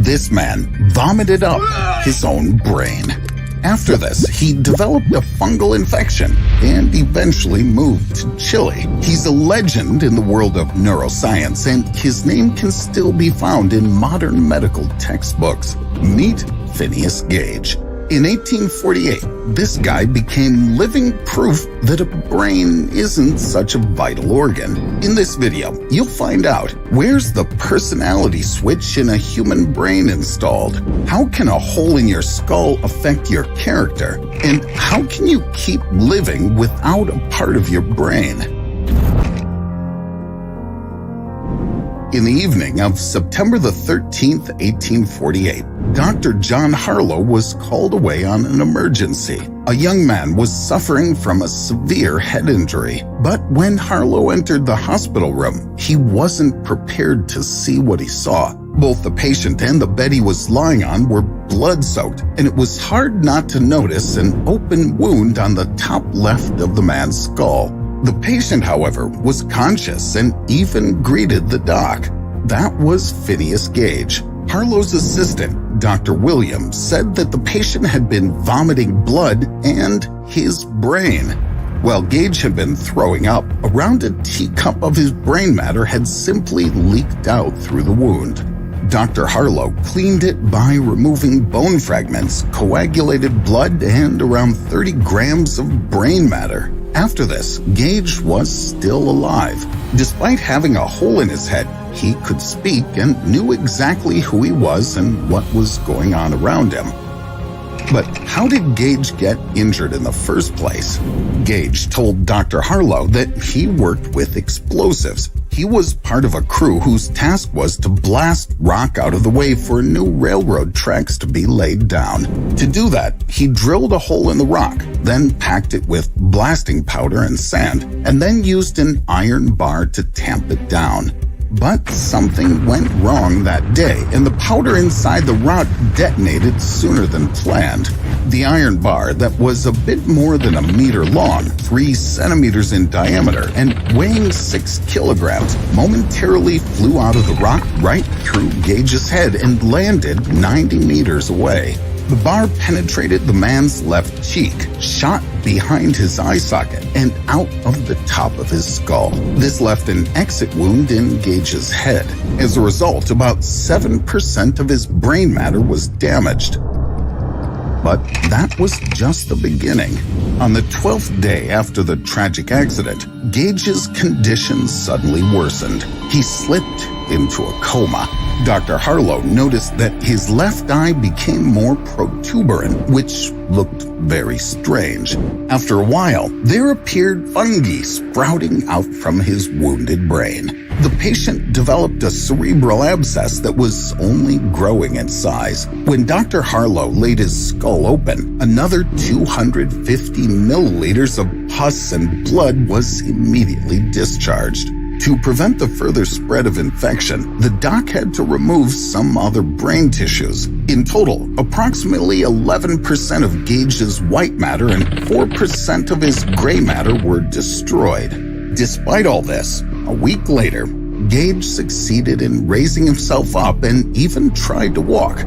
This man vomited up his own brain. After this, he developed a fungal infection and eventually moved to Chile. He's a legend in the world of neuroscience, and his name can still be found in modern medical textbooks. Meet Phineas Gage. In 1848, this guy became living proof that a brain isn't such a vital organ. In this video, you'll find out, where's the personality switch in a human brain installed? How can a hole in your skull affect your character? And how can you keep living without a part of your brain? In the evening of September the 13th, 1848, Dr. John Harlow was called away on an emergency. A young man was suffering from a severe head injury, but when Harlow entered the hospital room, he wasn't prepared to see what he saw. Both the patient and the bed he was lying on were blood-soaked, and it was hard not to notice an open wound on the top left of the man's skull. The patient, however, was conscious and even greeted the doc. That was Phineas Gage. Harlow's assistant, Dr. Williams, said that the patient had been vomiting blood and his brain. While Gage had been throwing up, around a teacup of his brain matter had simply leaked out through the wound. Dr. Harlow cleaned it by removing bone fragments, coagulated blood, and around 30 grams of brain matter. After this, Gage was still alive. Despite having a hole in his head, he could speak and knew exactly who he was and what was going on around him. But how did Gage get injured in the first place? Gage told Dr. Harlow that he worked with explosives. He was part of a crew whose task was to blast rock out of the way for new railroad tracks to be laid down. To do that, he drilled a hole in the rock, then packed it with blasting powder and sand, and then used an iron bar to tamp it down. But something went wrong that day, and the powder inside the rock detonated sooner than planned. The iron bar that was a bit more than a meter long, 3 centimeters in diameter, and weighing 6 kilograms, momentarily flew out of the rock right through Gage's head and landed 90 meters away. The bar penetrated the man's left cheek, shot behind his eye socket, and out of the top of his skull. This left an exit wound in Gage's head. As a result, about 7% of his brain matter was damaged. But that was just the beginning. On the 12th day after the tragic accident, Gage's condition suddenly worsened. He slipped into a coma. Dr. Harlow noticed that his left eye became more protuberant, which looked very strange. After a while, there appeared fungi sprouting out from his wounded brain. The patient developed a cerebral abscess that was only growing in size. When Dr. Harlow laid his skull open, another 250 milliliters of pus and blood was immediately discharged. To prevent the further spread of infection, the doc had to remove some other brain tissues. In total, approximately 11% of Gage's white matter and 4% of his gray matter were destroyed. Despite all this, a week later, Gage succeeded in raising himself up and even tried to walk.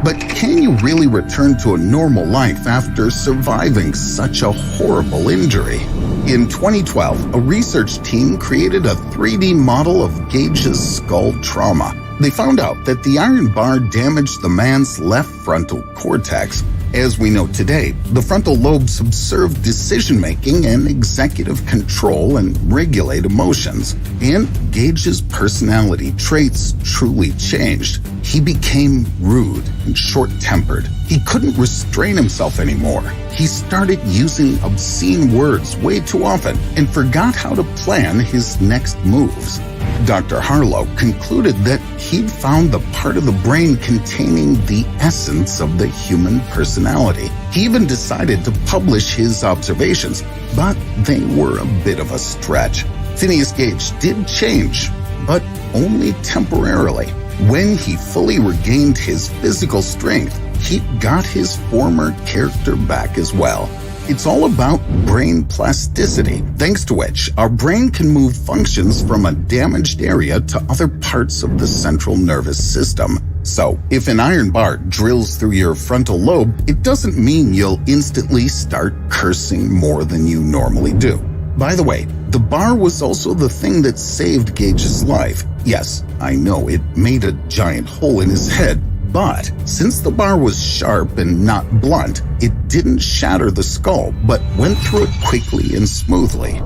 But can you really return to a normal life after surviving such a horrible injury? In 2012, a research team created a 3D model of Gage's skull trauma. They found out that the iron bar damaged the man's left frontal cortex. As we know today, the frontal lobes observe decision-making and executive control and regulate emotions. And Gage's personality traits truly changed. He became rude and short-tempered. He couldn't restrain himself anymore. He started using obscene words way too often and forgot how to plan his next moves. Dr. Harlow concluded that he'd found the part of the brain containing the essence of the human personality. He even decided to publish his observations, but they were a bit of a stretch. Phineas Gage did change, but only temporarily. When he fully regained his physical strength, he got his former character back as well. It's all about brain plasticity, thanks to which our brain can move functions from a damaged area to other parts of the central nervous system. So, if an iron bar drills through your frontal lobe, it doesn't mean you'll instantly start cursing more than you normally do. By the way, the bar was also the thing that saved Gage's life. Yes, I know it made a giant hole in his head, but since the bar was sharp and not blunt, it didn't shatter the skull, but went through it quickly and smoothly.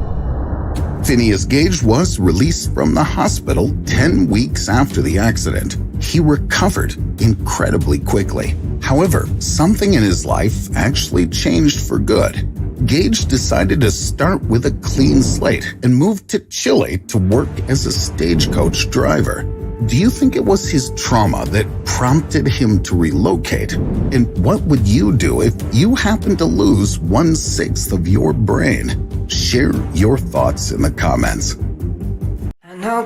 Phineas Gage was released from the hospital 10 weeks after the accident. He recovered incredibly quickly. However, something in his life actually changed for good. Gage decided to start with a clean slate and moved to Chile to work as a stagecoach driver. Do you think it was his trauma that prompted him to relocate? And what would you do if you happened to lose 1/6 of your brain? Share your thoughts in the comments. I know